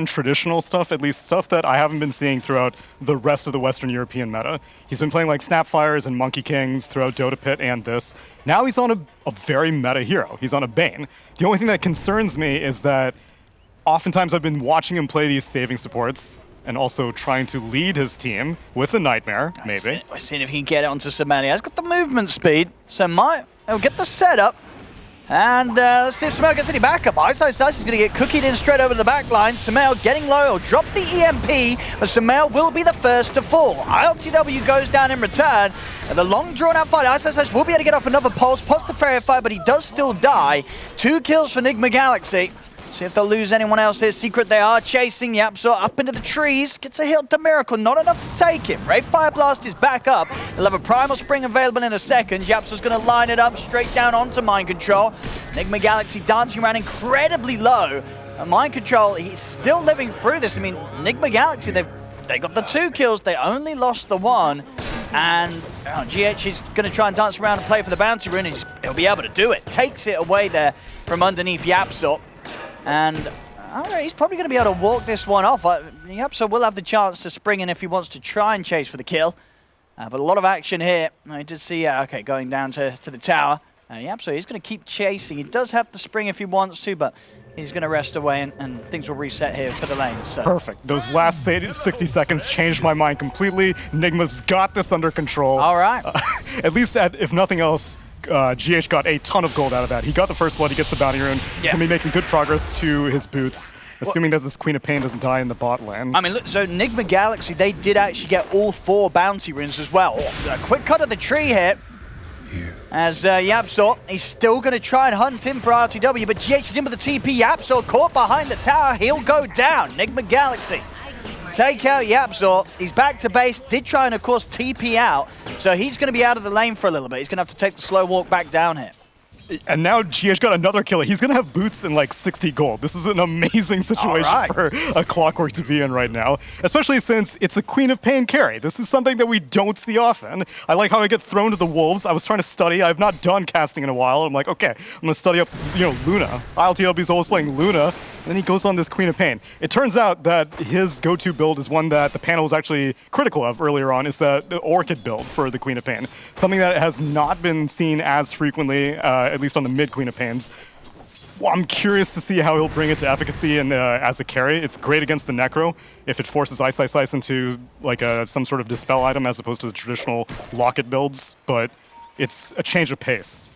modern traditional stuff, at least stuff that I haven't been seeing throughout the rest of the Western European meta. He's been playing like Snapfires and Monkey Kings throughout Dota Pit and this. Now he's on a very meta hero. He's on a Bane. The only thing that concerns me is that oftentimes I've been watching him play these saving supports and also trying to lead his team with a Nightmare, maybe. We're seeing if he can get it onto Sameli. He's got the movement speed, so he'll get the setup. And let's see if Samel gets any backup. Ice is going to get cookied in straight over to the back line. Samel getting low, he'll drop the EMP, but Samel will be the first to fall. ILTW goes down in return. And the long drawn out fight, Ice will be able to get off another pulse, pots the Fairy Fire, but he does still die. 2 kills for Nigma Galaxy. See if they'll lose anyone else here. Secret, they are chasing Yapso up into the trees. Gets a hit to Miracle, not enough to take him. Ray Fire Blast is back up. They'll have a Primal Spring available in a second. Yapso's going to line it up straight down onto Mind Control. Nigma Galaxy dancing around incredibly low. Mind Control, he's still living through this. I mean, Nigma Galaxy, they got the 2 kills. They only lost the 1. And GH is going to try and dance around and play for the bounty rune. He'll be able to do it. Takes it away there from underneath Yapso. And he's probably going to be able to walk this one off. Yapso will have the chance to spring in if he wants to try and chase for the kill. But a lot of action here. I did see, okay, going down to the tower. Yapso, he's going to keep chasing. He does have the spring if he wants to, but he's going to rest away and things will reset here for the lanes. So. Perfect. Those last 60 seconds changed my mind completely. Nigma's got this under control. All right. At least, if nothing else, GH got a ton of gold out of that. He got the first blood, he gets the bounty rune. He's going to be making good progress to his boots, assuming that this Queen of Pain doesn't die in the bot lane. I mean, look, so Nigma Galaxy, they did actually get all 4 bounty runes as well. A quick cut of the tree here. As Yapso, he's still going to try and hunt him for RTW, but GH is in with the TP. Yapso caught behind the tower, he'll go down. Nigma Galaxy take out Yapso. He's back to base, did try and, of course, TP out. So he's going to be out of the lane for a little bit. He's going to have to take the slow walk back down here. And now GH got another kill. He's going to have boots in like 60 gold. This is an amazing situation for a Clockwork to be in right now, especially since it's a Queen of Pain carry. This is something that we don't see often. I like how I get thrown to the wolves. I was trying to study. I've not done casting in a while. I'm like, okay, I'm going to study up, Luna. ILTW's always playing Luna. And then he goes on this Queen of Pain. It turns out that his go-to build is one that the panel was actually critical of earlier on, is the Orchid build for the Queen of Pain. Something that has not been seen as frequently, at least on the mid Queen of Pains. Well, I'm curious to see how he'll bring it to efficacy and as a carry. It's great against the Necro if it forces Ice into like some sort of dispel item as opposed to the traditional Locket builds, but it's a change of pace.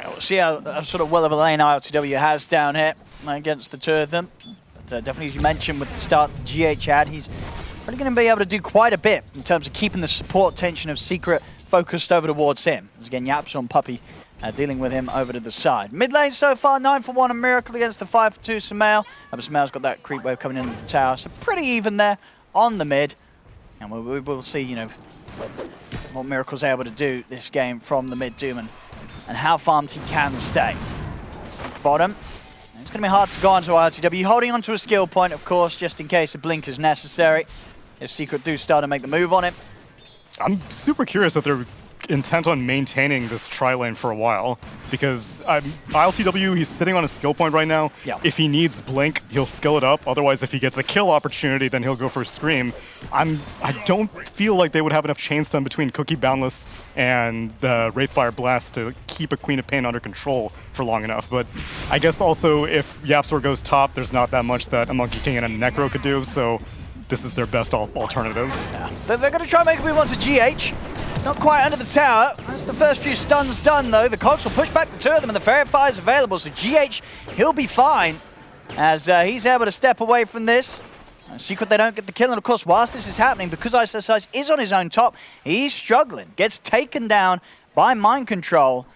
We'll see how sort of well of a lane ILTW has down here against the 2 of them. But definitely, as you mentioned, with the start the GH had, he's really going to be able to do quite a bit in terms of keeping the support tension of Secret focused over towards him. As again, Yapso and Puppey dealing with him over to the side. Mid lane so far, 9 for 1 on Miracle against the 5 for 2 Samel. But Samel's got that creep wave coming into the tower, so pretty even there on the mid. And we'll see, what Miracle's able to do this game from the mid Doom and how farmed he can stay. So bottom. It's going to be hard to go onto RTW. Holding onto a skill point, of course, just in case a blink is necessary. If Secret do start to make the move on it. I'm super curious that they're intent on maintaining this tri-lane for a while, because ILTW, he's sitting on a skill point right now. If he needs Blink, he'll skill it up. Otherwise, if he gets a kill opportunity, then he'll go for Scream. I don't feel like they would have enough chain stun between Cookie Boundless and the Wraithfire Blast to keep a Queen of Pain under control for long enough. But I guess also if Yapsor goes top, there's not that much that a Monkey King and a Necro could do, so this is their best alternative. Yeah. They're going to try and make a move onto GH. Not quite under the tower. That's the first few stuns done, though. The Cogs will push back the 2 of them, and the Fairy Fire is available. So GH, he'll be fine as he's able to step away from this. Secret, they don't get the kill. And, of course, whilst this is happening, because Ice is on his own top, he's struggling. Gets taken down by Mind Control.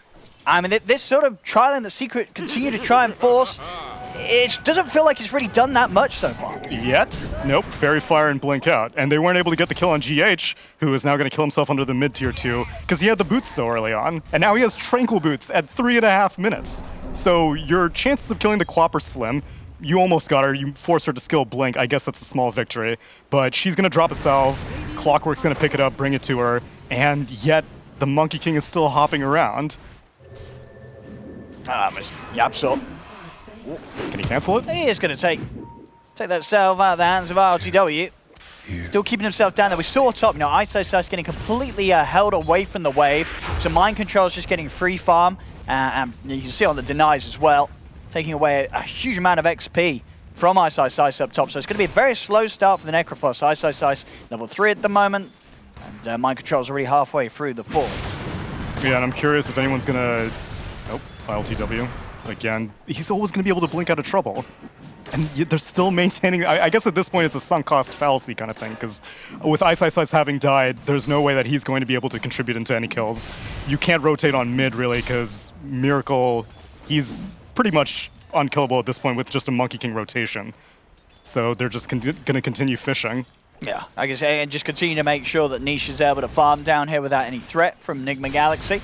I mean, this sort of trial that Secret continue to try and force, it doesn't feel like he's really done that much so far. Yet? Nope. Fairy Fire and Blink out. And they weren't able to get the kill on GH, who is now going to kill himself under the mid-tier 2, because he had the boots so early on. And now he has Tranquil Boots at 3.5 minutes. So your chances of killing the Quap are slim. You almost got her. You forced her to skill Blink. I guess that's a small victory. But she's going to drop a salve. Clockwork's going to pick it up, bring it to her. And yet, the Monkey King is still hopping around. Yapso. Can he cancel it? He is going to take Take that self out of the hands of RLTW. Still keeping himself down there. We saw top, ISO getting completely held away from the wave. So Mind Control's just getting free farm. And you can see on the denies as well, taking away a huge amount of XP from ISO up top. So it's going to be a very slow start for the Necrophos. ISO level 3 at the moment. And Mind Control's already halfway through the 4. Yeah, and I'm curious if anyone's going to... Nope, LTW. Again, he's always going to be able to blink out of trouble. And they're still maintaining... I guess at this point it's a sunk cost fallacy kind of thing, because with Ice having died, there's no way that he's going to be able to contribute into any kills. You can't rotate on mid, really, because Miracle, he's pretty much unkillable at this point with just a Monkey King rotation. So they're just going to continue fishing. Yeah, I guess, and just continue to make sure that Niche is able to farm down here without any threat from Nigma Galaxy.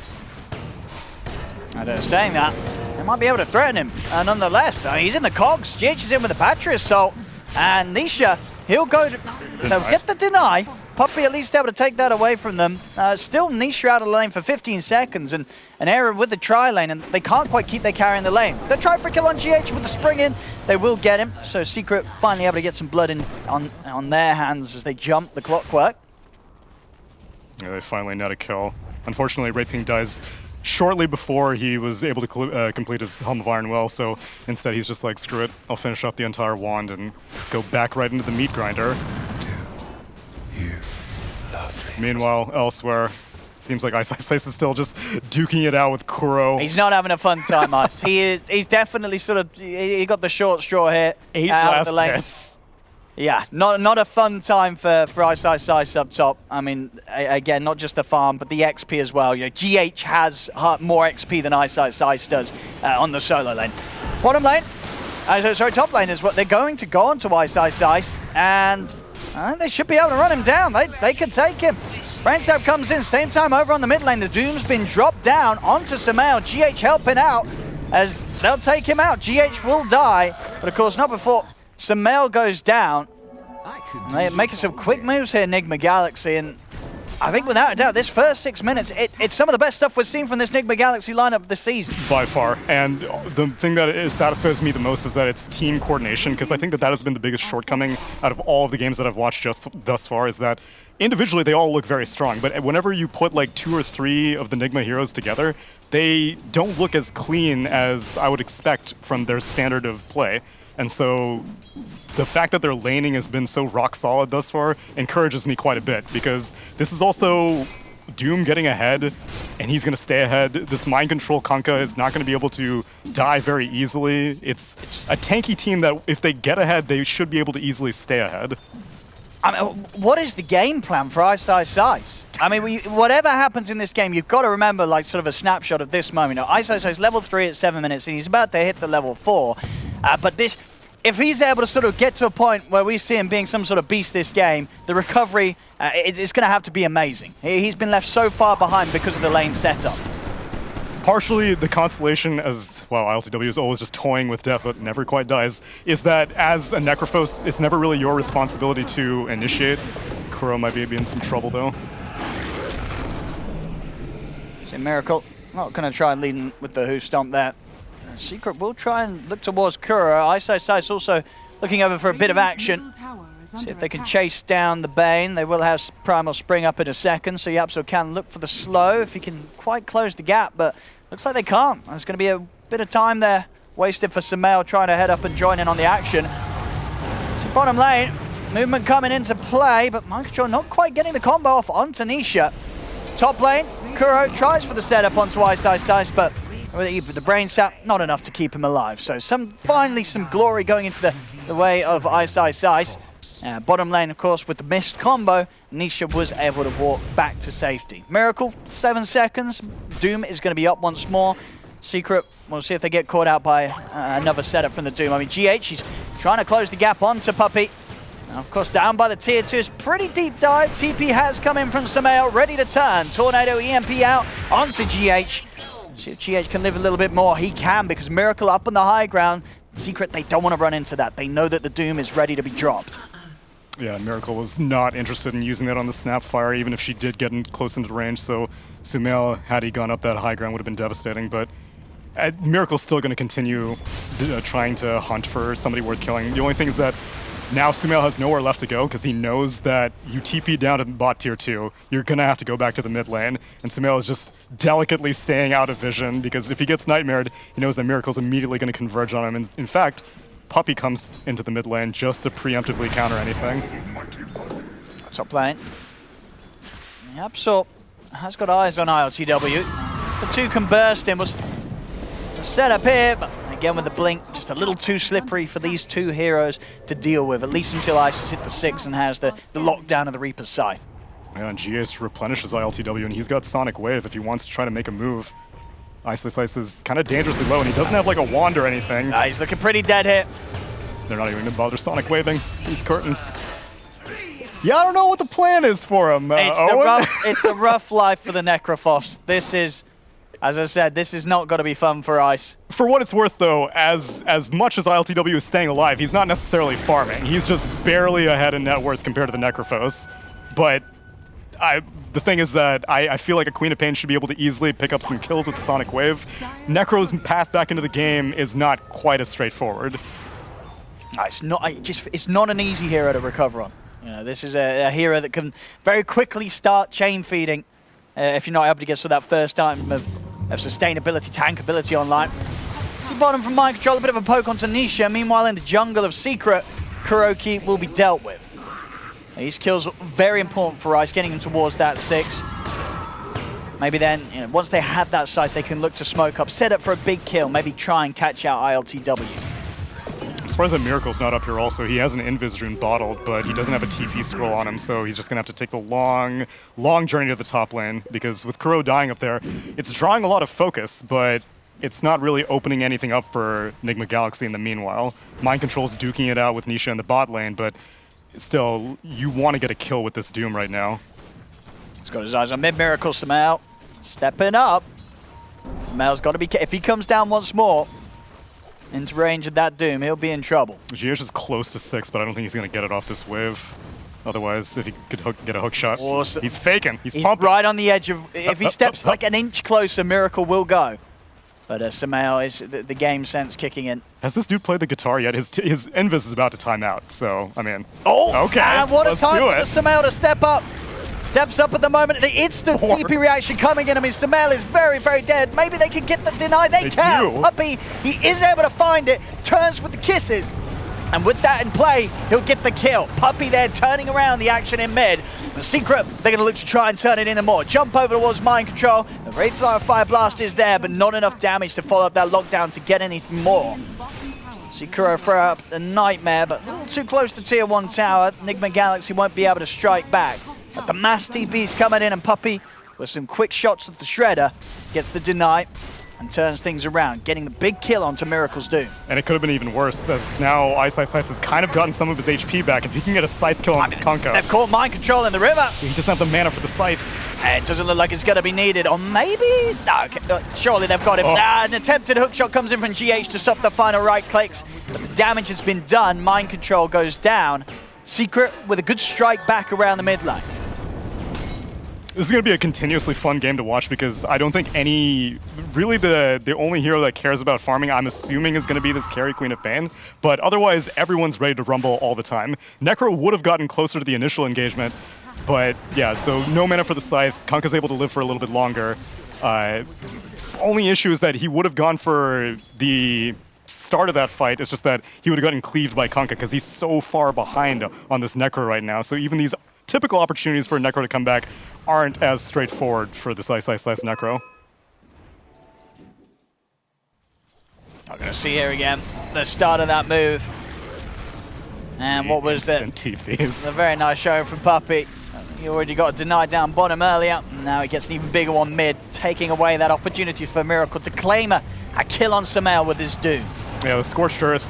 And saying that, they might be able to threaten him. Nonetheless, he's in the cogs. GH is in with the Patria Assault. And Nisha, he'll go to... They'll get the deny. Puppey at least able to take that away from them. Still Nisha out of the lane for 15 seconds. And an error with the tri lane. And they can't quite keep their carry in the lane. They'll try for a kill on GH with the spring in. They will get him. So Secret finally able to get some blood in on their hands as they jump the clockwork. Yeah, they finally net a kill. Unfortunately, Wraith King dies shortly before he was able to complete his Helm of Iron Will, so instead he's just like, screw it, I'll finish off the entire wand and go back right into the meat grinder. Meanwhile, elsewhere, it seems like Ice is still just duking it out with Kuro. He's not having a fun time, Ice. He's definitely sort of, he got the short straw here. 8 last hits. Yeah, not a fun time for Ice up top. I mean, again, not just the farm, but the XP as well. You know, GH has more XP than Ice does on the solo lane. Bottom lane, sorry, top lane is what they're going to go onto Ice, and they should be able to run him down. They can take him. Brainstab comes in, same time over on the mid lane. The Doom's been dropped down onto Samael. GH helping out as they'll take him out. GH will die, but of course not before Samael goes down. They're making some quick moves here, Nigma Galaxy, and I think without a doubt, this first 6 minutes, it's some of the best stuff we've seen from this Nigma Galaxy lineup this season. By far, and the thing that satisfies me the most is that it's team coordination, because I think that has been the biggest shortcoming out of all of the games that I've watched just thus far, is that individually they all look very strong, but whenever you put like 2 or 3 of the Nigma heroes together, they don't look as clean as I would expect from their standard of play. And so the fact that their laning has been so rock solid thus far encourages me quite a bit, because this is also Doom getting ahead, and he's going to stay ahead. This Mind Control Kunkka is not going to be able to die very easily. It's a tanky team that if they get ahead, they should be able to easily stay ahead. I mean, what is the game plan for Ice? I mean, whatever happens in this game, you've got to remember, like, sort of a snapshot of this moment. Ice is level 3 at 7 minutes, and he's about to hit the level 4. But this, if he's able to sort of get to a point where we see him being some sort of beast this game, the recovery, it's going to have to be amazing. He's been left so far behind because of the lane setup. Partially, the constellation, as well, ILTW is always just toying with death, but never quite dies, is that as a Necrophos, it's never really your responsibility to initiate. Kuro might be in some trouble, though. See Miracle, not going to try and lead in with the Who Stomp there. Secret will try and look towards Kuro. Ice also looking over for a bit of action. See if they can chase down the Bane. They will have Primal Spring up in a second, so Yapso can look for the slow if he can quite close the gap, but looks like they can't. There's going to be a bit of time there wasted for Samael trying to head up and join in on the action. So bottom lane, movement coming into play, but Mind Control not quite getting the combo off onto Nisha. Top lane, Kuro tries for the setup onto Ice, but with the brain sap, not enough to keep him alive. So finally some glory going into the way of Ice. Bottom lane, of course, with the missed combo, Nisha was able to walk back to safety. Miracle, 7 seconds. Doom is going to be up once more. Secret, we'll see if they get caught out by another setup from the Doom. I mean, GH, he's trying to close the gap onto Puppey. Now, of course, down by the tier 2. It's pretty deep dive. TP has come in from Samael, ready to turn. Tornado EMP out onto GH. See if GH can live a little bit more. He can, because Miracle up on the high ground. Secret, they don't want to run into that. They know that the Doom is ready to be dropped. Yeah, Miracle was not interested in using that on the Snapfire, even if she did get close into the range, so Sumail, had he gone up that high ground, would have been devastating, but Miracle's still going to continue trying to hunt for somebody worth killing. The only thing is that now Sumail has nowhere left to go because he knows that you TP down to bot tier 2, you're going to have to go back to the mid lane. And Sumail is just delicately staying out of vision because if he gets nightmared, he knows that Miracle's immediately going to converge on him. And in fact, Puppey comes into the mid lane just to preemptively counter anything. Top lane. Yep, so has got eyes on ILTW. The 2 can burst in was the setup here, but again with the blink, just a little too slippery for these 2 heroes to deal with, at least until Ice has hit the 6 and has the lockdown of the Reaper's Scythe. Yeah, and GH replenishes ILTW, and he's got Sonic Wave if he wants to try to make a move. Ice is kind of dangerously low, and he doesn't have like a wand or anything. He's looking pretty dead here. They're not even going to bother Sonic Waving these curtains. Yeah, I don't know what the plan is for him, It's a rough life for the Necrophos. This is, as I said, this is not going to be fun for Ice. For what it's worth, though, as much as ILTW is staying alive, he's not necessarily farming. He's just barely ahead in net worth compared to the Necrophos. But the thing is that I feel like a Queen of Pain should be able to easily pick up some kills with the Sonic Wave. Necro's path back into the game is not quite as straightforward. It's not an easy hero to recover on. You know, this is a hero that can very quickly start chain feeding if you're not able to get to that first item of sustainability, tankability online. See bottom from Mind Control, a bit of a poke onto Nisha. Meanwhile, in the jungle of Secret, Kuroki will be dealt with. These kills are very important for Ice, getting him towards that 6. Maybe then, you know, once they have that site, they can look to smoke up, set up for a big kill, maybe try and catch out ILTW. I'm surprised that Miracle's not up here also. He has an Invis rune bottled, but he doesn't have a TP scroll on him, so he's just going to have to take the long journey to the top lane, because with Kuro dying up there, it's drawing a lot of focus, but it's not really opening anything up for Nigma Galaxy in the meanwhile. Mind Control's duking it out with Nisha in the bot lane, but still, you want to get a kill with this Doom right now. He's got his eyes on mid. Miracle Sumail stepping up. Sumail's got to be if he comes down once more into range of that Doom, he'll be in trouble. GH is close to 6, but I don't think he's going to get it off this wave. Otherwise, if he could get a hook shot, he's faking. He's pumping. Right on the edge of, if he steps like an inch closer, Miracle will go. But Sumail is the game sense kicking in. Has this dude played the guitar yet? His Invis is about to time out, so, I mean. Oh, okay. And what a time for Sumail to step up. Steps up at the moment. The instant TP reaction coming in. I mean, Sumail is very, very dead. Maybe they can get the deny. They can. Puppey, he is able to find it. Turns with the kisses. And with that in play, he'll get the kill. Puppey there turning around the action in mid. The Secret, they're going to look to try and turn it into more. Jump over towards Mind Control. The Wraithfire Fire Blast is there, but not enough damage to follow up that lockdown to get anything more. Kuro throw up a Nightmare, but a little too close to tier 1 tower. Nigma Galaxy won't be able to strike back. But the mass TP's coming in, and Puppey, with some quick shots at the Shredder, gets the deny and turns things around, getting the big kill onto Miracle's Doom. And it could have been even worse, as now Ice has kind of gotten some of his HP back. If he can get a Scythe kill on this Kunkka. They've caught Mind Control in the river. He doesn't have the mana for the Scythe. It doesn't look like it's going to be needed. Or maybe? No, surely they've got him. An attempted hookshot comes in from GH to stop the final right clicks. But the damage has been done. Mind Control goes down. Secret with a good strike back around the mid lane. This is going to be a continuously fun game to watch because I don't think really the only hero that cares about farming, I'm assuming, is going to be this carry Queen of Pain. But otherwise, everyone's ready to rumble all the time. Necro would have gotten closer to the initial engagement, but yeah, so no mana for the Scythe. Kunkka's able to live for a little bit longer. Only issue is that he would have gone for the start of that fight. It's just that he would have gotten cleaved by Kunkka because he's so far behind on this Necro right now. So even these typical opportunities for Necro to come back aren't as straightforward for the Slice Necro. I'm going to see here again the start of that move. And what was the very nice show from Puppey. He already got a deny down bottom earlier. Now he gets an even bigger one mid, taking away that opportunity for Miracle to claim a kill on Sumail with his Doom. Yeah, the Scorched Earth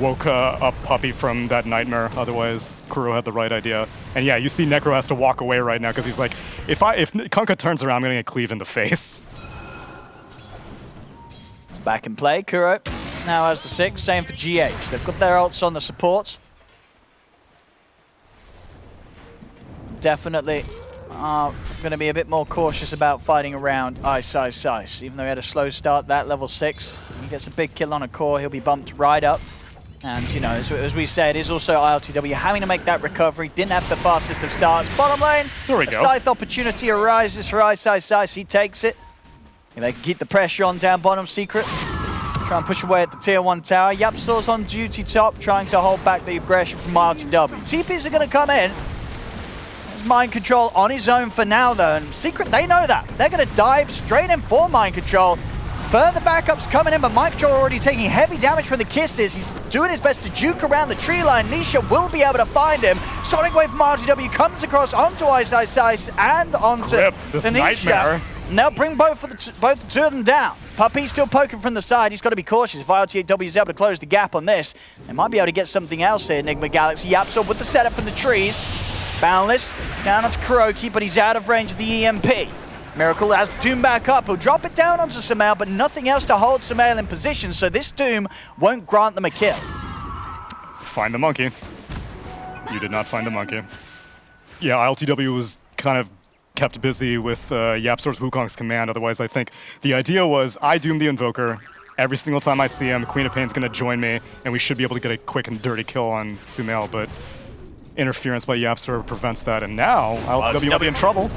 woke up Puppey from that nightmare. Otherwise, Kuro had the right idea. And yeah, you see Necro has to walk away right now because he's like, if Kunkka turns around, I'm going to get cleaved in the face. Back in play, Kuro now has the 6. Same for GH. They've got their ults on the supports. Definitely are going to be a bit more cautious about fighting around Ice. Even though he had a slow start, that level 6 He gets a big kill on a core, he'll be bumped right up. And, you know, as we said, is also ILTW having to make that recovery. Didn't have the fastest of starts. Bottom lane, there we a go. scythe opportunity arises for Ice. He takes it. And they can keep the pressure on down bottom. Secret try and push away at the tier 1 tower. YapzOr's on duty top, trying to hold back the aggression from ILTW. TPs are going to come in. There's mind control on his own for now, though. And Secret, they know that. They're going to dive straight in for mind control. Further backups coming in, but Mind Control already taking heavy damage from the kisses. He's doing his best to juke around the tree line. Nisha will be able to find him. Sonic Wave from RTW comes across onto Ice and onto Rip, this the nightmare. And they'll bring both the two of them down. Puppy's still poking from the side. He's got to be cautious. If ILTW is able to close the gap on this, they might be able to get something else here. Nigma Galaxy, YapzOr with the setup from the trees. Boundless, down onto Kuroki, but he's out of range of the EMP. Miracle has Doom back up. He'll drop it down onto Sumail, but nothing else to hold Sumail in position, so this Doom won't grant them a kill. Find the monkey. You did not find the monkey. Yeah, ILTW was kind of kept busy with YapzOr's Wukong's command. Otherwise, I think the idea was I doom the Invoker. Every single time I see him, Queen of Pain's going to join me, and we should be able to get a quick and dirty kill on Sumail, but interference by YapzOr prevents that, and now ILTW will be in trouble.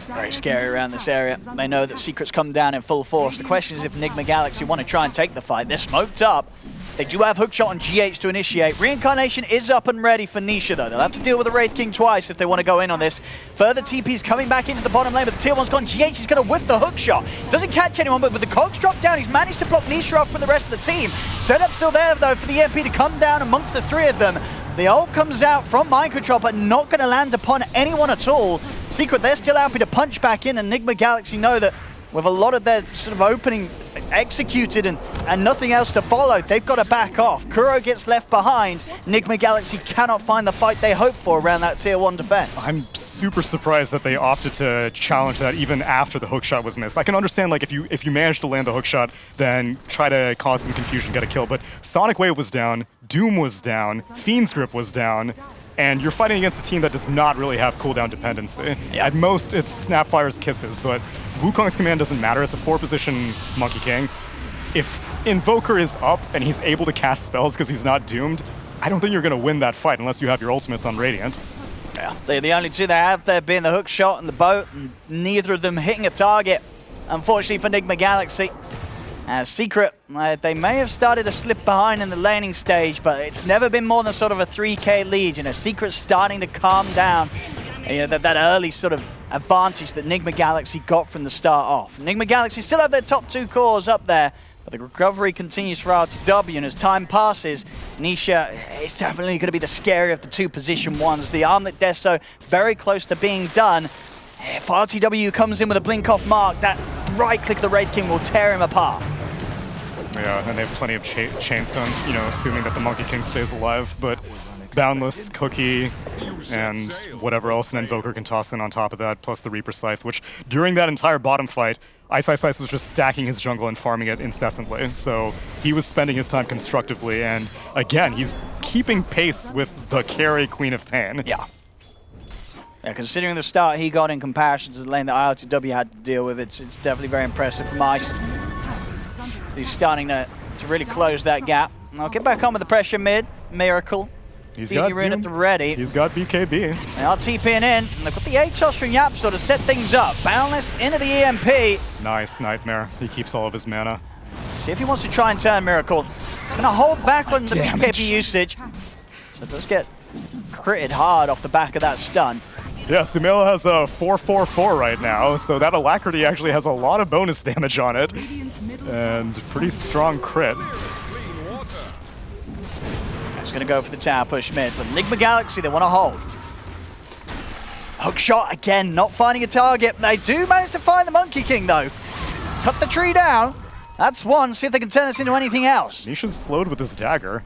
Very scary around this area. They know that Secret's come down in full force. The question is if Nigma Galaxy want to try and take the fight. They're smoked up. They do have Hookshot on GH to initiate. Reincarnation is up and ready for Nisha, though. They'll have to deal with the Wraith King twice if they want to go in on this. Further TP's coming back into the bottom lane, but the tier 1's gone. GH is going to whiff the Hookshot. Doesn't catch anyone, but with the cogs dropped down, he's managed to block Nisha off from the rest of the team. Setup still there, though, for the EMP to come down amongst the three of them. The ult comes out from Mind Control, but not going to land upon anyone at all. Secret, they're still happy to punch back in, and Nigma Galaxy know that with a lot of their sort of opening executed and nothing else to follow, they've got to back off. Kuro gets left behind. Nigma Galaxy cannot find the fight they hope for around that tier 1 defense. I'm super surprised that they opted to challenge that even after the hookshot was missed. I can understand, like, if you manage to land the hookshot, then try to cause some confusion, get a kill. But Sonic Wave was down, Doom was down, Fiend's Grip was down, and you're fighting against a team that does not really have cooldown dependency. Yeah. At most, it's Snapfire's kisses, but Wukong's command doesn't matter. It's a 4-position Monkey King. If Invoker is up and he's able to cast spells because he's not doomed, I don't think you're going to win that fight unless you have your ultimates on Radiant. Yeah, they're the only two they have there being the hook shot and the boat, and neither of them hitting a target, unfortunately for Nigma Galaxy. As Secret, they may have started to slip behind in the laning stage, but it's never been more than sort of a 3k lead. You know, Secret's starting to calm down. You know, that early sort of advantage that Nigma Galaxy got from the start off. Nigma Galaxy still have their top 2 cores up there, but the recovery continues for RTW, and as time passes, Nisha is definitely going to be the scary of the 2 position 1s. The Armlet Deso very close to being done. If RTW comes in with a blink off mark, that right click of the Wraith King will tear him apart. Yeah, and they have plenty of chainstone, you know, assuming that the Monkey King stays alive, but Boundless, Cookie, and whatever else an Invoker can toss in on top of that, plus the Reaper Scythe, which during that entire bottom fight, Ice was just stacking his jungle and farming it incessantly. So he was spending his time constructively, and again, he's keeping pace with the carry Queen of Pain. Yeah. Yeah, considering the start he got in comparison to the lane that ILTW had to deal with, it's definitely very impressive from Ice. He's starting to really close that gap. I'll get back on with the pressure mid. Miracle. He's got Doom at the ready. He's got BKB. They are TPing in, and they've got the ATOS from YapzOr to set things up. Boundless into the EMP. Nice Nightmare. He keeps all of his mana. See if he wants to try and turn Miracle. He's going to hold back on the BKB usage. So it does get critted hard off the back of that stun. Yeah, Sumail has a 4/4/4 right now, so that Alacrity actually has a lot of bonus damage on it. And pretty strong crit. He's going to go for the tower push mid, but Nigma Galaxy, they want to hold. Hook shot again, not finding a target. They do manage to find the Monkey King, though. Cut the tree down. That's one. See if they can turn this into anything else. Nisha's slowed with his dagger.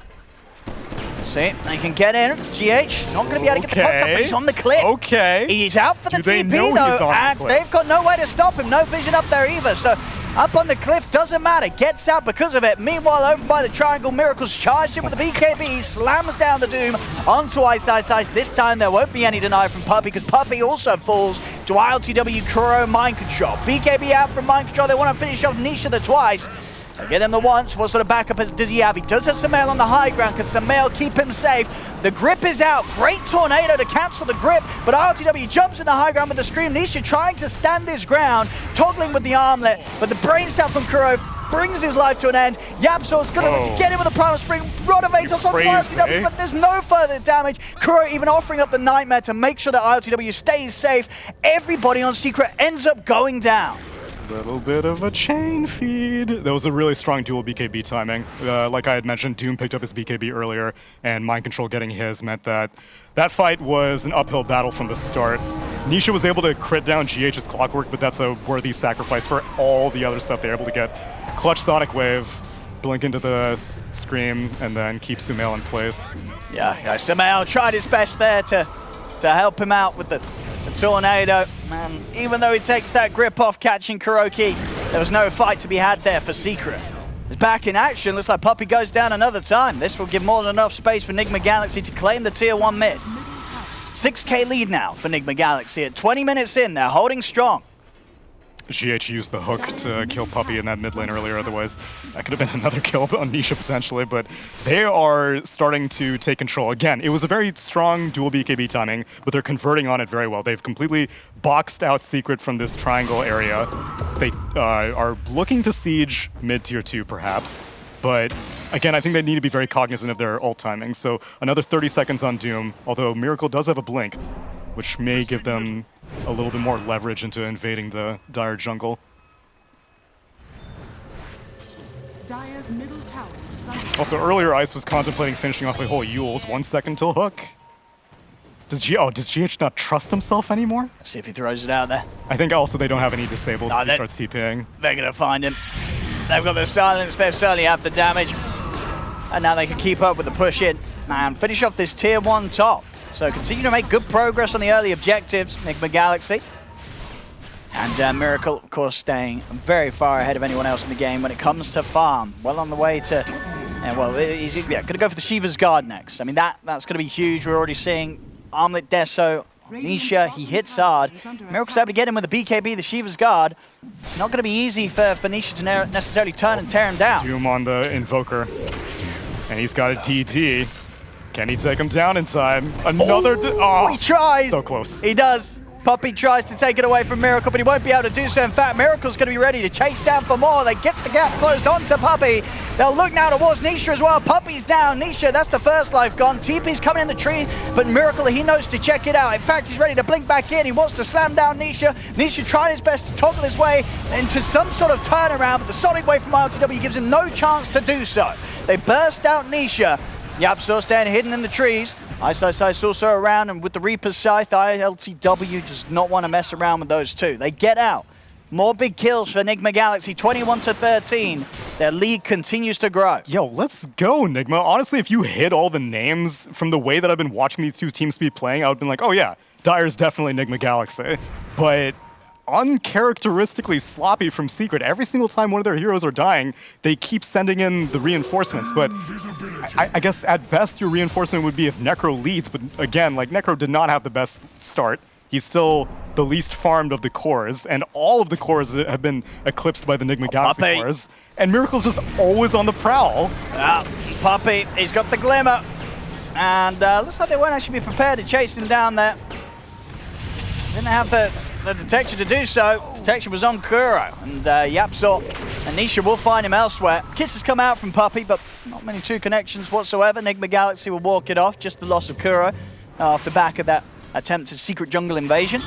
See, they can get in. GH, not going to be able to get the pot up, but he's on the cliff. Okay. He's out for the TP, though, and they've got no way to stop him. No vision up there either, so up on the cliff, doesn't matter. Gets out because of it. Meanwhile, over by the triangle, Miracle's charged him with the BKB. He slams down the Doom onto Ice. This time, there won't be any deny from Puppy, because Puppy also falls Do ILTW Kuro mind control? BKB out from mind control. They want to finish off Nisha the twice. So get him the once. What sort of backup does he have? He does have Sumail on the high ground. Can Sumail keep him safe? The grip is out. Great tornado to cancel the grip, but ILTW jumps in the high ground with the stream. Nisha trying to stand his ground, toggling with the armlet, but the brain stab from Kuro brings his life to an end. Yapsor's going to get him with a Primal Spring. Rotovatos onto ILTW, but there's no further damage. Kuro even offering up the Nightmare to make sure that ILTW stays safe. Everybody on Secret ends up going down. Little bit of a chain feed. That was a really strong dual BKB timing. Like I had mentioned, Doom picked up his BKB earlier, and Mind Control getting his meant that that fight was an uphill battle from the start. Nisha was able to crit down GH's Clockwork, but that's a worthy sacrifice for all the other stuff they're able to get. Clutch Sonic Wave, blink into the Scream, and then keep Sumail in place. Yeah, Sumail tried his best there to help him out with the tornado. And even though he takes that grip off catching Kuroki, there was no fight to be had there for Secret. It's back in action. Looks like Puppey goes down another time. This will give more than enough space for Nigma Galaxy to claim the Tier 1 mid. 6K lead now for Nigma Galaxy. At 20 minutes in, they're holding strong. GH used the hook to kill Puppey in that mid lane earlier, otherwise that could have been another kill on Nisha potentially, but they are starting to take control. Again, it was a very strong dual BKB timing, but they're converting on it very well. They've completely boxed out Secret from this triangle area. They are looking to siege mid tier 2 perhaps, but again, I think they need to be very cognizant of their ult timing. So another 30 seconds on Doom, although Miracle does have a blink, which may give them a little bit more leverage into invading the Dire jungle. Dire's middle tower is under Also, earlier Ice was contemplating finishing off a whole Yule's 1 second till hook. Does GH not trust himself anymore? Let's see if he throws it out there. I think also they don't have any disables No, if he starts TPing. They're going to find him. They've got the silence, they've certainly have the damage. And now they can keep up with the push in and finish off this Tier 1 top. So continue to make good progress on the early objectives, Nigma Galaxy. And Miracle, of course, staying very far ahead of anyone else in the game when it comes to farm. Well on the way to, well, he's going to go for the Shiva's Guard next. I mean, that's going to be huge. We're already seeing Armlet, Deso, Nisha, he hits hard. Miracle's able to get him with the BKB, the Shiva's Guard. It's not going to be easy for Nisha to necessarily turn and tear him down. Doom on the Invoker. And he's got a DT. Can he take him down in time? Another... Oh, he tries! So close. He does. Puppey tries to take it away from Miracle, but he won't be able to do so. In fact, Miracle's going to be ready to chase down for more. They get the gap closed onto Puppey. They'll look now towards Nisha as well. Puppey's down. Nisha, that's the first life gone. TP's coming in the tree, but Miracle, he knows to check it out. In fact, he's ready to blink back in. He wants to slam down Nisha. Nisha trying his best to toggle his way into some sort of turnaround, but the solid way from ILTW gives him no chance to do so. They burst out Nisha. Yapsor staying hidden in the trees. Ice also around, and with the Reaper's Scythe, ILTW does not want to mess around with those two. They get out. More big kills for Nigma Galaxy, 21-13. Their lead continues to grow. Yo, let's go, Nigma. Honestly, if you hit all the names from the way that I've been watching these two teams be playing, I would have been like, oh yeah, Dire's definitely Nigma Galaxy. But uncharacteristically sloppy from Secret. Every single time one of their heroes are dying, they keep sending in the reinforcements. But I guess at best your reinforcement would be if Necro leads. But again, like Necro did not have the best start. He's still the least farmed of the cores, and all of the cores have been eclipsed by the Nigma Galaxy cores. And Miracle's just always on the prowl. Puppey, he's got the glimmer. And looks like they won't actually be prepared to chase him down there. Didn't have the detection to do so. Detection was on Kuro, and Yapsor and Nisha will find him elsewhere. Kiss has come out from Puppey, but not many two connections whatsoever. Nigma Galaxy will walk it off, just the loss of Kuro off the back of that attempted secret jungle invasion.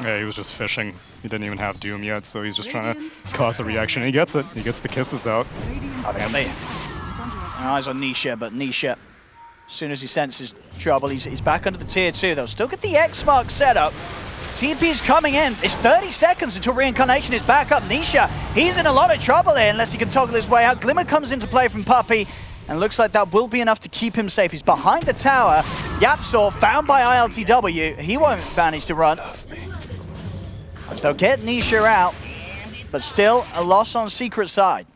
Yeah, he was just fishing. He didn't even have Doom yet, so he's just trying to cause a reaction. He gets it. He gets the kisses out. Eyes on Nisha, but Nisha, as soon as he senses trouble, he's back under the tier 2. They'll still get the X mark set up. TP's coming in. It's 30 seconds until Reincarnation is back up. Nisha, he's in a lot of trouble here unless he can toggle his way out. Glimmer comes into play from Puppey, and looks like that will be enough to keep him safe. He's behind the tower. Yapsor found by ILTW. He won't manage to run. So they'll get Nisha out, but still a loss on Secret side.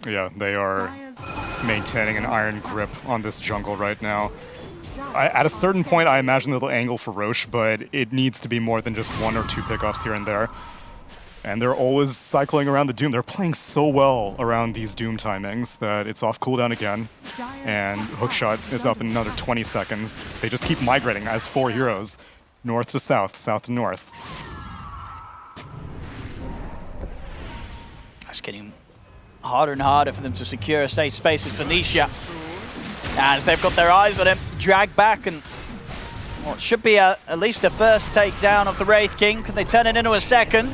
Yeah, they are maintaining an iron grip on this jungle right now. At a certain point, I imagine they'll angle for Roche, but it needs to be more than just 1 or 2 pickoffs here and there. And they're always cycling around the Doom. They're playing so well around these Doom timings that it's off cooldown again. And Hookshot is up in another 20 seconds. They just keep migrating as 4 heroes. North to south, south to north. It's getting harder and harder for them to secure safe spaces for Nisha. As they've got their eyes on him, drag back and what should be at least a first takedown of the Wraith King. Can they turn it into a second?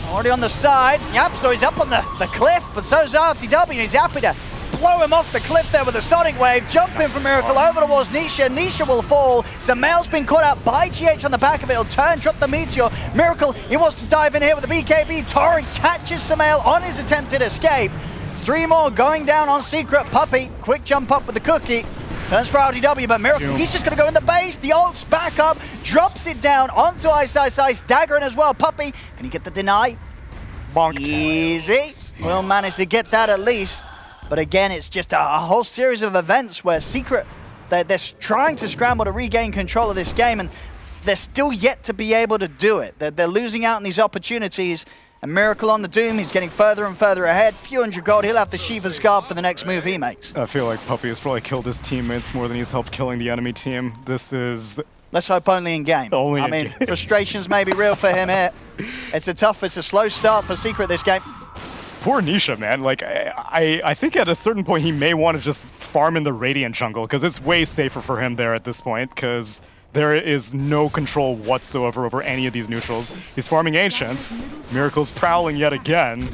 Already on the side. Yep, so he's up on the cliff, but so's RTW, and he's happy to blow him off the cliff there with a Sonic Wave. Jump in from Miracle over towards Nisha. Nisha will fall. Samael's been caught out by GH on the back of it. He'll turn, drop the Meteor. Miracle, he wants to dive in here with the BKB. Torrent catches Samael on his attempted escape. 3 more going down on Secret. Puppey, quick jump up with the cookie. Turns for RTW, but Miracle, he's just going to go in the base. The ult's back up, drops it down onto Ice. Dagger in as well. Puppey, can he get the deny? Bonk. Easy. Will manage to get that at least. But again, it's just a whole series of events where Secret, they're trying to scramble to regain control of this game, and they're still yet to be able to do it. They're losing out on these opportunities. A Miracle on the Doom, he's getting further and further ahead. Few hundred gold, he'll have the Shiva's Guard for the next move he makes. I feel like Puppey has probably killed his teammates more than he's helped killing the enemy team. This is... Let's hope only in game. I mean, frustrations may be real for him here. It's a slow start for Secret this game. Poor Nisha, man. Like, I think at a certain point he may want to just farm in the Radiant jungle, because it's way safer for him there at this point, because there is no control whatsoever over any of these neutrals. He's farming Ancients. Miracle's prowling yet again.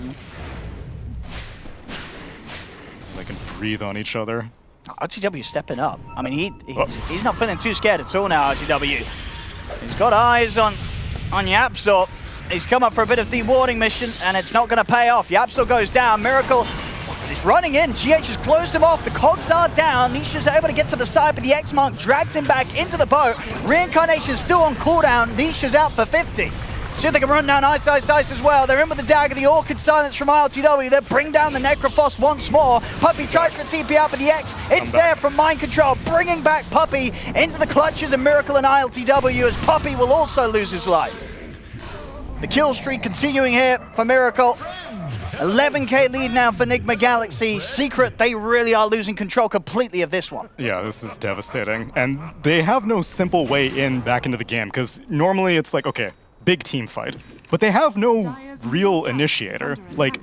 They can breathe on each other. RTW stepping up. I mean, he's not feeling too scared at all now, RTW. He's got eyes on Yapsor. He's come up for a bit of dewarding mission, and it's not going to pay off. Yapsor goes down. Miracle, he's running in. GH has closed him off. The cogs are down. Nisha's able to get to the side, but the X-Mark drags him back into the boat. Reincarnation's still on cooldown. Nisha's out for 50. See if they can run down Ice as well. They're in with the dagger, the Orchid Silence from RTW. They bring down the Necrophos once more. Puppey tries to TP out with the X. It's there from Mind Control, bringing back Puppey into the clutches of Miracle and ILTW, as Puppey will also lose his life. The kill streak continuing here for Miracle. 11k lead now for Nigma Galaxy. Secret, they really are losing control completely of this one. Yeah, this is devastating. And they have no simple way in back into the game, because normally it's like, okay, big team fight. But they have no real initiator. Like,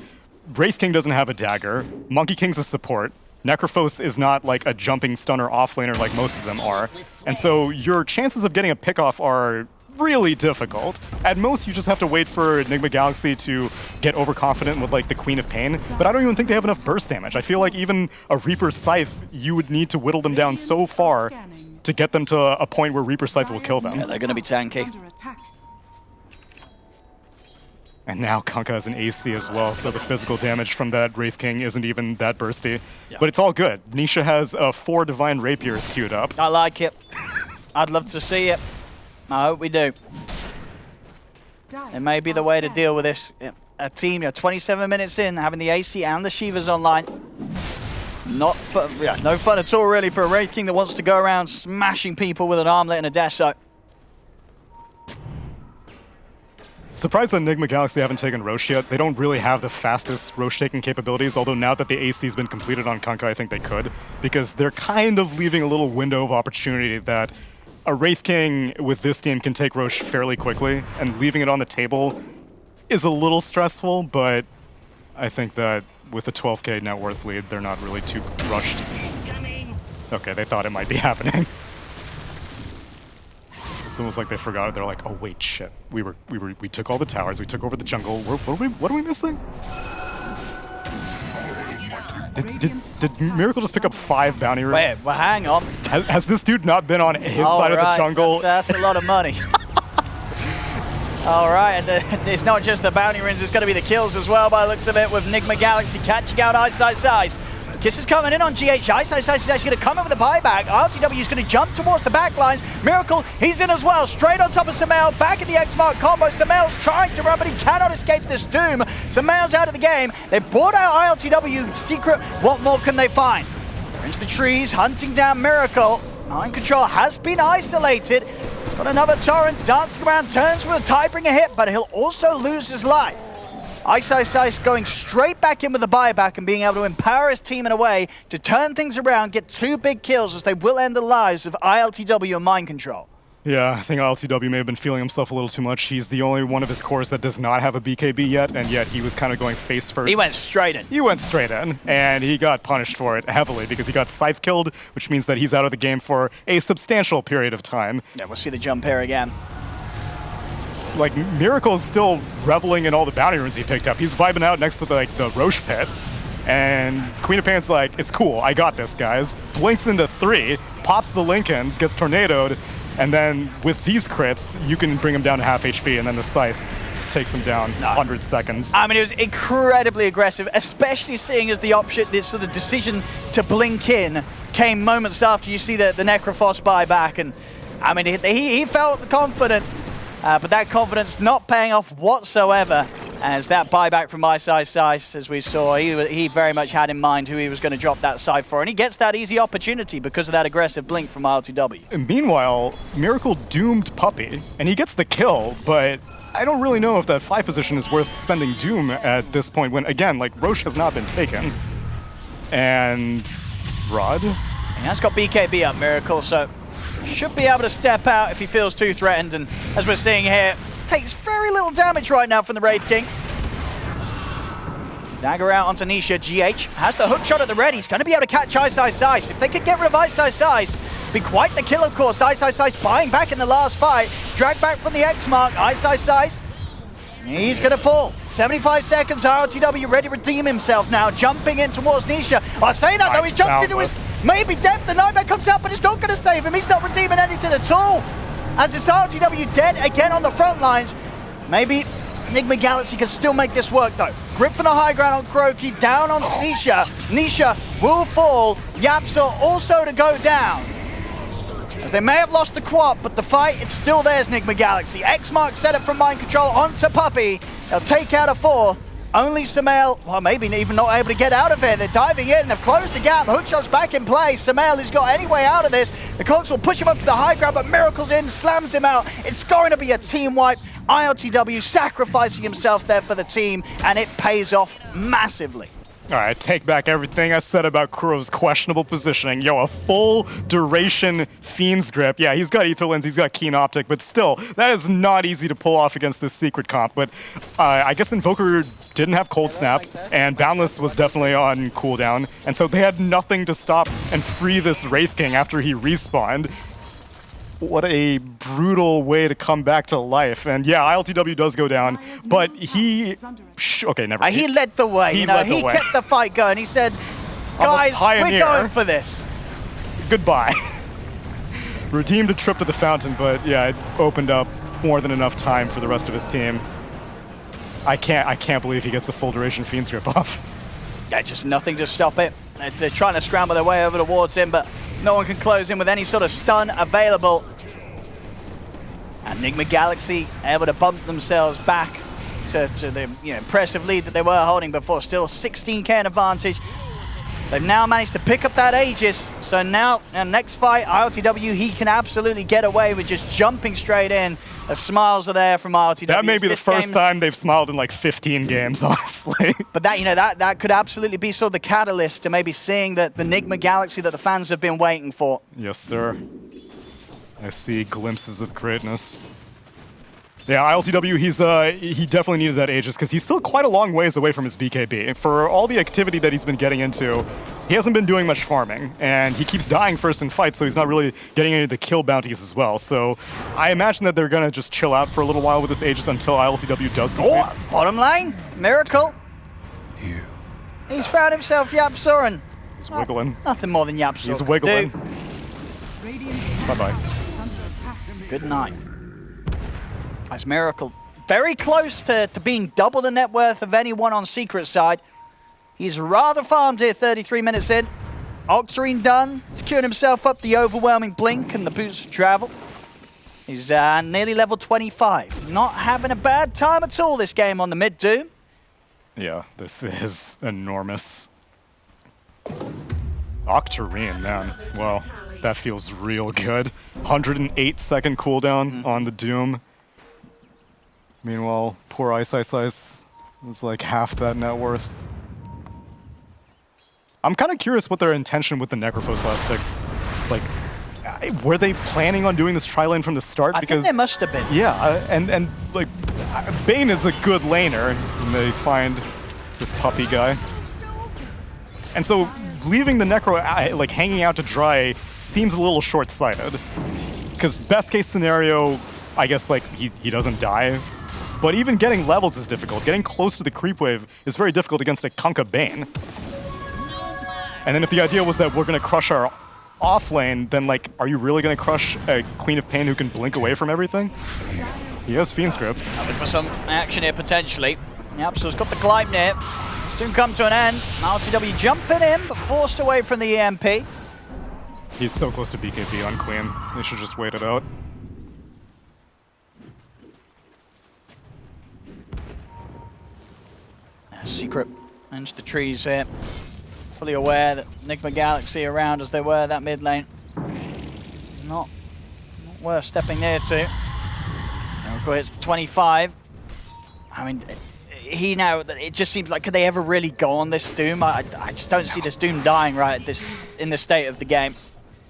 Wraith King doesn't have a dagger. Monkey King's a support. Necrophos is not like a jumping stunner offlaner like most of them are. And so your chances of getting a pickoff are really difficult. At most, you just have to wait for Nigma Galaxy to get overconfident with like the Queen of Pain, but I don't even think they have enough burst damage. I feel like even a Reaper Scythe, you would need to whittle them down so far to get them to a point where Reaper Scythe will kill them. Yeah, they're going to be tanky. And now Kunkka has an AC as well, so the physical damage from that Wraith King isn't even that bursty. Yeah. But it's all good. Nisha has 4 Divine Rapiers queued up. I like it. I'd love to see it. I hope we do. It may be the way to deal with this. A team, 27 minutes in, having the AC and the Shivas online. No fun at all, really, for a Wraith King that wants to go around smashing people with an armlet and a Deso. Surprised that Nigma Galaxy haven't taken Roche yet. They don't really have the fastest Roche-taking capabilities, although now that the AC has been completed on Kunkka, I think they could, because they're kind of leaving a little window of opportunity that a Wraith King with this team can take Roche fairly quickly, and leaving it on the table is a little stressful, but I think that with a 12k net worth lead, they're not really too rushed. Okay, they thought it might be happening. It's almost like they forgot it. They're like, oh wait, shit. We took all the towers, we took over the jungle. What are we missing? Did Miracle just pick up 5 bounty runes? Wait, well, hang on. Has this dude not been on his side of the jungle? That's a lot of money. All right, and it's not just the bounty runes, it's going to be the kills as well by the looks of it, with Nigma Galaxy catching out Ice. Kiss is coming in on GH. Ice is actually going to come in with a buyback. RTW is going to jump towards the back lines. Miracle, he's in as well. Straight on top of Samael. Back in the X-Mark combo. Samael's trying to run, but he cannot escape this doom. Samael's out of the game. They bought out ILTW Secret. What more can they find? They're into the trees, hunting down Miracle. Mind Control has been isolated. He's got another Torrent dancing around, turns with a Tidebringer hit, but he'll also lose his life. Ice going straight back in with the buyback and being able to empower his team in a way to turn things around, get 2 big kills as they will end the lives of ILTW and Mind Control. Yeah, I think ILTW may have been feeling himself a little too much. He's the only one of his cores that does not have a BKB yet, and yet he was kind of going face first. He went straight in. He went straight in, and he got punished for it heavily because he got Scythe killed, which means that he's out of the game for a substantial period of time. Yeah, we'll see the jump here again. Like, Miracle is still reveling in all the bounty runes he picked up. He's vibing out next to the Roche pit, and Queen of Pain's like, it's cool, I got this, guys. Blinks into 3, pops the Lincolns, gets tornadoed, and then with these crits, you can bring him down to half HP, and then the Scythe takes him down 100 seconds. I mean, it was incredibly aggressive, especially seeing as the option, this sort of decision to blink in came moments after you see the Necrophos buyback, and I mean, he felt confident, but that confidence not paying off whatsoever. As that buyback from Ice, as we saw, he very much had in mind who he was going to drop that side for, and he gets that easy opportunity because of that aggressive blink from ILTW. And meanwhile, Miracle doomed Puppey, and he gets the kill, but I don't really know if that 5 position is worth spending Doom at this point when, again, like, Roche has not been taken. And Rod? He has got BKB up, Miracle, so should be able to step out if he feels too threatened, and as we're seeing here, takes very little damage right now from the Wraith King. Dagger out onto Nisha. GH has the hook shot at the ready. He's going to be able to catch Ice. If they could get rid of Ice, be quite the kill, of course. Ice buying back in the last fight. Dragged back from the X mark. Ice. He's going to fall. 75 seconds. RLTW ready to redeem himself now. Jumping in towards Nisha. I say that, though. He's jumped into his maybe death. The Nightmare comes out, but it's not going to save him. He's not redeeming anything at all. As it's RLTW dead again on the front lines. Maybe Nigma Galaxy can still make this work, though. Grip from the high ground on Kroki, down on Nisha. Nisha will fall. Yapsor also to go down. As they may have lost the quad, but the fight, it's still theirs, Nigma Galaxy. X-Mark set up from Mind Control onto Puppey. They'll take out a 4th. Only Sumail, well, maybe even not able to get out of it. They're diving in, they've closed the gap. Hookshot's back in play. Sumail has got any way out of this. The Cogs will push him up to the high ground, but Miracle's in, slams him out. It's going to be a team wipe. ILTW sacrificing himself there for the team, and it pays off massively. All right, take back everything I said about Kuro's questionable positioning. Yo, a full duration Fiend's Grip. Yeah, he's got Ether Lens, he's got Keen Optic, but still, that is not easy to pull off against this secret comp. But I guess Invoker didn't have Cold Snap, and Boundless was definitely on cooldown, and so they had nothing to stop and free this Wraith King after he respawned. What a brutal way to come back to life. And yeah, ILTW does go down, but he... okay, never mind. He led the way. He kept the fight going. He said, guys, we're going for this. Goodbye. Redeemed a trip to the fountain, but yeah, it opened up more than enough time for the rest of his team. I can't believe he gets the full duration Fiend's Grip off. Yeah, just nothing to stop it. They're trying to scramble their way over towards him, but no one can close in with any sort of stun available. And Nigma Galaxy able to bump themselves back to the impressive lead that they were holding before. Still 16k in advantage. They've now managed to pick up that Aegis. So now, next fight, ILTW, he can absolutely get away with just jumping straight in. The smiles are there from ILTW. That may be the first time they've smiled in like 15 games, honestly. But that could absolutely be sort of the catalyst to maybe seeing the Nigma Galaxy that the fans have been waiting for. Yes, sir. I see glimpses of greatness. Yeah, ILTW, he definitely needed that Aegis because he's still quite a long ways away from his BKB. For all the activity that he's been getting into, he hasn't been doing much farming, and he keeps dying first in fights, so he's not really getting any of the kill bounties as well. So I imagine that they're going to just chill out for a little while with this Aegis until ILTW does complete. Oh, bottom lane, Miracle. He's found himself Yapsor, and he's wiggling. Nothing more than Yapsor. He's wiggling. Bye-bye. Good night. As Miracle very close to being double the net worth of anyone on Secret side. He's rather farmed here 33 minutes in. Octarine done, securing himself up the overwhelming blink and the boots for travel. He's nearly level 25. Not having a bad time at all this game on the mid Doom. Yeah, this is enormous. Octarine, man. Well, That feels real good. 108-second cooldown on the Doom. Meanwhile, poor Ice is like half that net worth. I'm kind of curious what their intention with the Necrophos last pick. Like, were they planning on doing this tri-lane from the start? I think they must have been. Yeah, and like, Bane is a good laner, and they find this puppy guy. And so leaving the Necro like hanging out to dry seems a little short-sighted. Because best case scenario, I guess like he doesn't die. But even getting levels is difficult. Getting close to the creep wave is very difficult against a Kunkka Bane. And then if the idea was that we're going to crush our off lane, then like, are you really going to crush a Queen of Pain who can blink away from everything? He has Fiend's Grip. Looking for some action here potentially. Yep, so it's got the Gleipnir. Soon come to an end. RTW jumping in, but forced away from the EMP. He's so close to BKB on Queen. They should just wait it out. Secret into the trees here. Fully aware that Nigma Galaxy around as they were that mid lane. Not worth stepping near to. Miracle hits the 25. I mean, it just seems like, could they ever really go on this Doom? I just don't see this Doom dying right in this state of the game.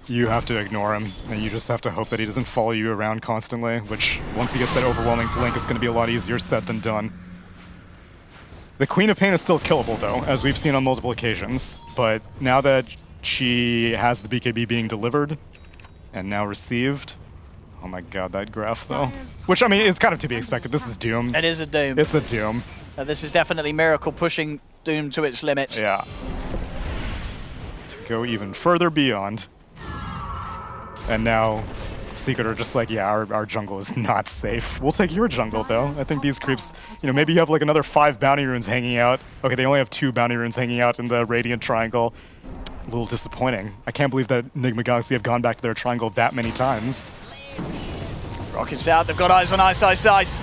You have to ignore him, and you just have to hope that he doesn't follow you around constantly, which once he gets that overwhelming blink, is going to be a lot easier said than done. The Queen of Pain is still killable, though, as we've seen on multiple occasions. But now that she has the BKB being delivered, and now received... Oh my god, that graph, though. Which, I mean, is kind of to be expected. This is Doom. It is a Doom. It's a Doom. This is definitely Miracle pushing Doom to its limits. Yeah. To go even further beyond. And now... Secret are just like, yeah, our jungle is not safe. We'll take your jungle, though. I think these creeps, you know, maybe you have like another 5 bounty runes hanging out. Okay, they only have 2 bounty runes hanging out in the Radiant Triangle. A little disappointing. I can't believe that Nigma Galaxy have gone back to their triangle that many times. Rockets out, they've got eyes on Ice.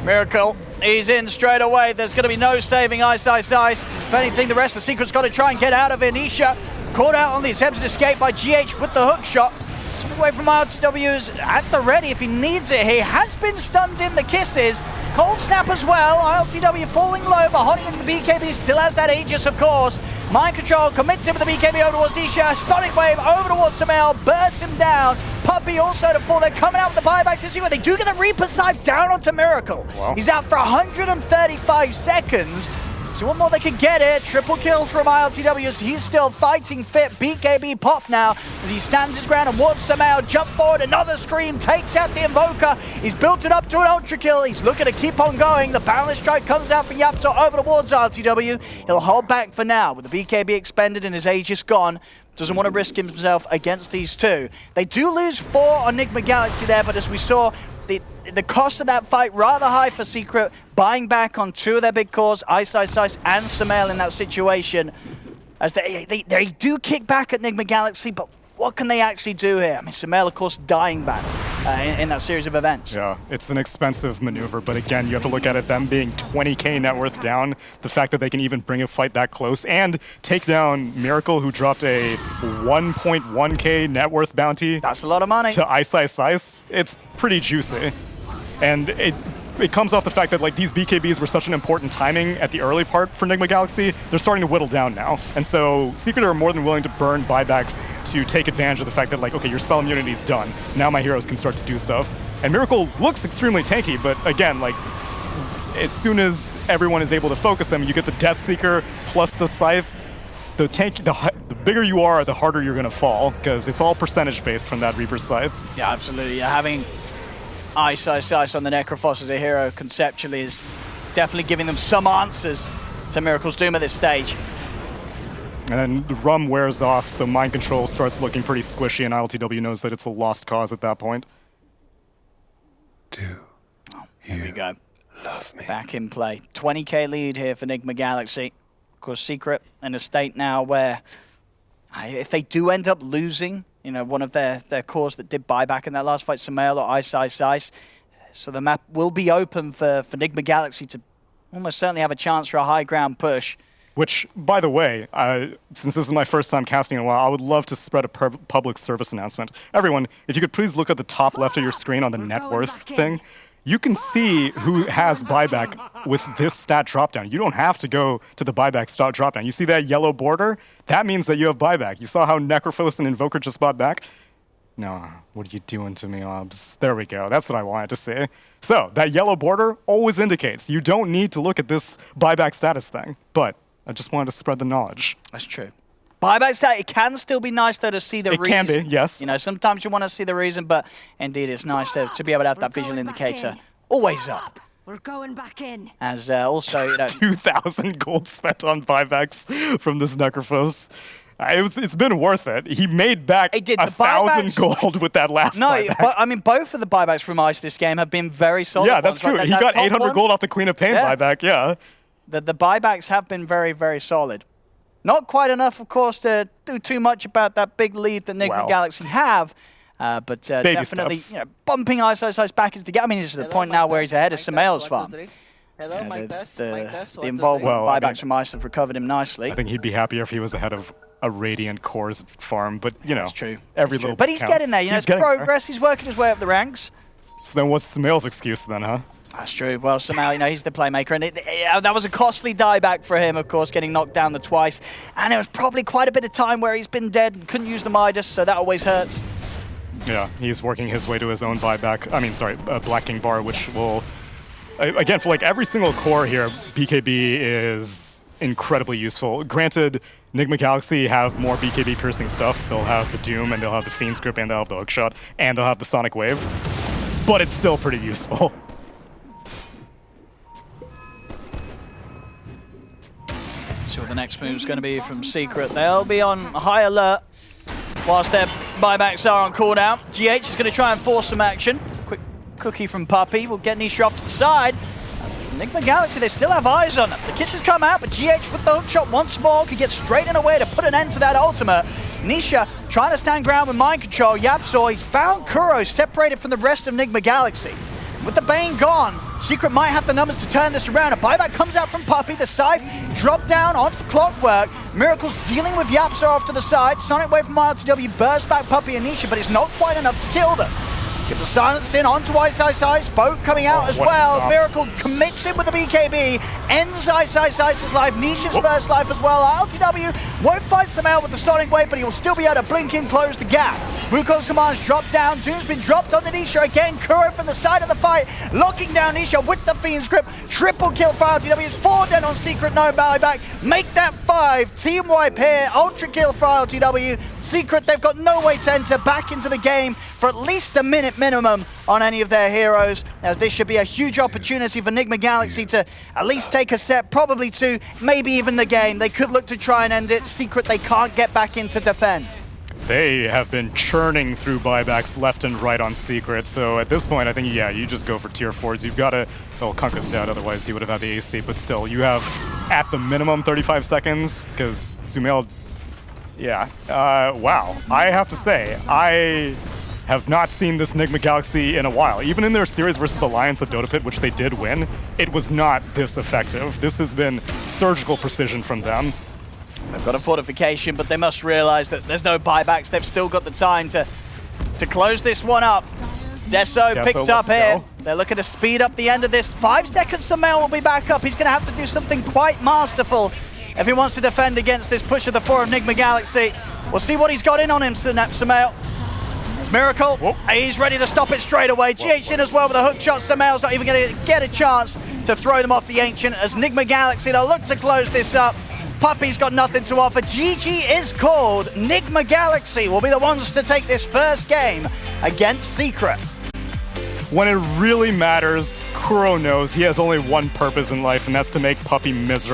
Miracle, he's in straight away. There's going to be no saving Ice. If anything, the rest of the Secret's got to try and get out of it. Nisha caught out on the attempted escape by GH with the hook shot. Some away from RTW's at the ready if he needs it. He has been stunned in the kisses. Cold snap as well. RTW falling low, but holding into the BKB. Still has that Aegis, of course. Mind control commits him with the BKB over towards Nisha. Sonic wave over towards Samel. Bursts him down. Puppy also to fall. They're coming out with the buybacks. You see what they do get the Reaper Scythe down onto Miracle. Wow. He's out for 135 seconds. So one more they could get it. Triple kill from ILTW as he's still fighting fit. BKB pop now as he stands his ground and wants Samel. Jump forward, another scream, takes out the Invoker. He's built it up to an ultra kill. He's looking to keep on going. The Boundless Strike comes out from Yapto over towards ILTW. He'll hold back for now with the BKB expended and his Aegis gone. Doesn't want to risk himself against these two. They do lose 4 on Nigma Galaxy there, but as we saw, the cost of that fight rather high for Secret, buying back on 2 of their big cores, Ice and Samel in that situation. As they do kick back at Nigma Galaxy, but what can they actually do here? I mean, Samel, of course, dying back in that series of events. Yeah, it's an expensive maneuver, but again, you have to look at it, them being 20k net worth down, the fact that they can even bring a fight that close, and take down Miracle, who dropped a 1.1k net worth bounty. That's a lot of money. To Ice. It's pretty juicy. And it comes off the fact that like these BKBs were such an important timing at the early part for Nigma Galaxy. They're starting to whittle down now. And so Secret are more than willing to burn buybacks to take advantage of the fact that like, okay, your spell immunity is done. Now my heroes can start to do stuff. And Miracle looks extremely tanky, but again, like as soon as everyone is able to focus them, you get the Death Seeker plus the Scythe. The bigger you are, the harder you're gonna fall, because it's all percentage based from that Reaper Scythe. Yeah, absolutely. Yeah, having Ice on the Necrophos as a hero conceptually is definitely giving them some answers to Miracle's Doom at this stage. And then the rum wears off, so mind control starts looking pretty squishy, and ILTW knows that it's a lost cause at that point. Here we go. Love me. Back in play. 20k lead here for Nigma Galaxy. Of course, Secret in a state now where if they do end up losing, you know, one of their cores that did buyback in that last fight, Samel or Ice. So the map will be open for Nigma Galaxy to almost certainly have a chance for a high ground push. Which, by the way, since this is my first time casting in a while, I would love to spread a public service announcement. Everyone, if you could please look at the top left of your screen on the net worth thing, you can see who has buyback with this stat dropdown. You don't have to go to the buyback stat dropdown. You see that yellow border? That means that you have buyback. You saw how Necrophilist and Invoker just bought back? No, what are you doing to me, Obs? There we go. That's what I wanted to say. So, that yellow border always indicates you don't need to look at this buyback status thing. But I just wanted to spread the knowledge. That's true. Buyback stat, it can still be nice though to see the reason. It can be, yes. You know, sometimes you want to see the reason, but indeed it's nice to be able to have that visual indicator always up. We're going back in. As also, you know, 2,000 gold spent on buybacks from this Necrophos. It's been worth it. He made back 1,000 gold with that last buyback. But I mean, both of the buybacks from Ice this game have been very solid. Yeah, that's true. He got 800 gold off the Queen of Pain buyback, yeah. The buybacks have been very, very solid. Not quite enough, of course, to do too much about that big lead that Nigma Galaxy have. But definitely, you know, bumping Ice back into the game. I mean, it's to the point now where he's ahead of Samael's farm. The involvement buybacks from Ice have recovered him nicely. I think he'd be happier if he was ahead of a Radiant Core's farm, but you know, that's true. Every little but he's getting there. You know, it's progress. He's working his way up the ranks. So then, what's Samael's excuse then, huh? That's true. Well, Samael, you know, he's the playmaker, and that was a costly dieback for him, of course, getting knocked down the twice. And it was probably quite a bit of time where he's been dead and couldn't use the Midas, so that always hurts. Yeah, he's working his way to his own buyback. I mean, sorry, Black King bar, which will. Again, for like every single core here, BKB is incredibly useful. Granted, Nigma Galaxy have more BKB piercing stuff. They'll have the Doom, and they'll have the Fiend's Grip, and they'll have the Hookshot, and they'll have the Sonic Wave. But it's still pretty useful. See what the next move is going to be from Secret. They'll be on high alert whilst their buybacks are on cooldown. GH is going to try and force some action. Quick cookie from Puppey will get Nisha off to the side. Nigma Galaxy, they still have eyes on them. The kisses come out, but GH with the hookshot once more could get straight in a way to put an end to that ultimate. Nisha trying to stand ground with mind control. Yapzor, he's found Kuro separated from the rest of Nigma Galaxy. With the Bane gone, Secret might have the numbers to turn this around. A buyback comes out from Puppey. The Scythe dropped down onto the Clockwork. Miracle's dealing with Yapzor off to the side. Sonic Wave from RTW bursts back Puppey and Nisha, but it's not quite enough to kill them. Get the silence in onto Ice. Boat coming out as well. Miracle commits in with the BKB. Ends Ice's life. Nisha's first life as well. RTW won't fight Samael with the Sonic Wave, but he will still be able to blink in, close the gap. Wukong's commands dropped down. Doom's been dropped onto Nisha again. Kuro from the side of the fight, locking down Nisha with the Fiend's Grip. Triple kill for RTW. It's 4 dead on Secret, no buyback. Make that 5. Team wipe here. Ultra kill for RTW. Secret, they've got no way to enter back into the game for at least a minute minimum on any of their heroes, as this should be a huge opportunity for Nigma Galaxy to at least take a set, probably 2, maybe even the game. They could look to try and end it. Secret, they can't get back in to defend. They have been churning through buybacks left and right on Secret, so at this point, I think, yeah, you just go for tier 4s. You've got to, well, Kunkka's dead, otherwise he would have had the AC, but still, you have, at the minimum, 35 seconds, because Sumail, yeah, wow. I have to say, I have not seen this Nigma Galaxy in a while. Even in their series versus Alliance of Dota Pit, which they did win, it was not this effective. This has been surgical precision from them. They've got a fortification, but they must realize that there's no buybacks. They've still got the time to close this one up. Deso picked up here. They're looking to speed up the end of this. 5 seconds, Samael will be back up. He's going to have to do something quite masterful if he wants to defend against this push of the 4 of Nigma Galaxy. We'll see what he's got in on him, Samael. It's Miracle. Whoop. He's ready to stop it straight away. GH in as well with a hook shot. Samael's not even going to get a chance to throw them off the Ancient, as Nigma Galaxy, they'll look to close this up. Puppey's got nothing to offer. GG is called. Nigma Galaxy will be the ones to take this first game against Secret. When it really matters, Kuro knows he has only one purpose in life, and that's to make Puppey miserable.